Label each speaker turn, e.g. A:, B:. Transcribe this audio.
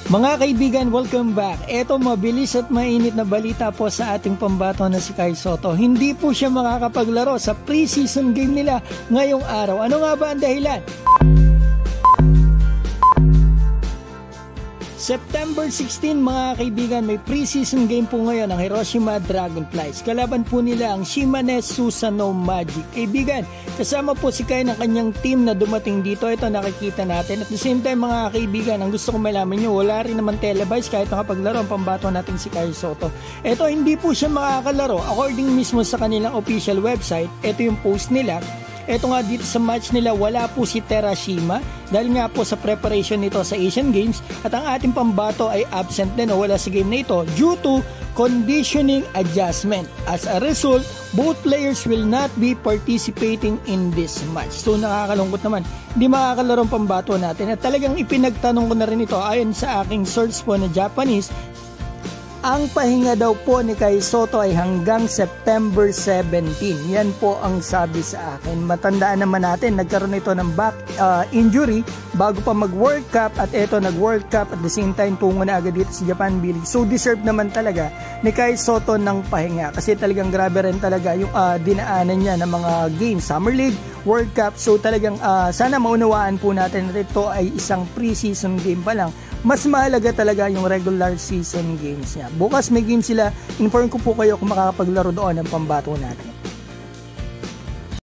A: Mga kaibigan, welcome back. Eto, mabilis at mainit na balita po sa ating pambato na si Kai Sotto. Hindi po siya makakapaglaro sa preseason game nila ngayong araw. Ano nga ba ang dahilan? September 16 mga kaibigan, may preseason game po ngayon ang Hiroshima Dragonflies. Kalaban po nila ang Shimane Susano Magic. Kaibigan, kasama po si Kai ng kanyang team na dumating dito. Ito nakikita natin. At the same time mga kaibigan, ang gusto kong malaman nyo, wala rin naman televised kahit nakapaglaro ang pambato natin si Kai Sotto. Ito, hindi po siya makakalaro. According mismo sa kanilang official website, ito yung post nila. Ito nga dito sa match nila, wala po si Terashima dahil nga po sa preparation nito sa Asian Games, at ang ating pambato ay absent din o wala sa game na ito due to conditioning adjustment. As a result, both players will not be participating in this match. So nakakalungkot naman, hindi makakalaro ang pambato natin. At talagang ipinagtanong ko na rin ito ayon sa aking source po na Japanese. Ang pahinga daw po ni Kai Sotto ay hanggang September 17. Yan po ang sabi sa akin. Matandaan naman natin, nagkaroon ito ng back injury bago pa mag-World Cup, at ito nag-World Cup at the same time tungo na agad dito sa Japan B-League. So deserve naman talaga ni Kai Sotto ng pahinga kasi talagang grabe rin talaga yung dinaanan niya ng mga games, Summer League, World Cup. So talagang sana maunawaan po natin na ito ay isang pre-season game pa lang. Mas mahalaga talaga yung regular season games niya. Bukas may game sila. Inform ko po kayo kung makakapaglaro doon ng pambato natin.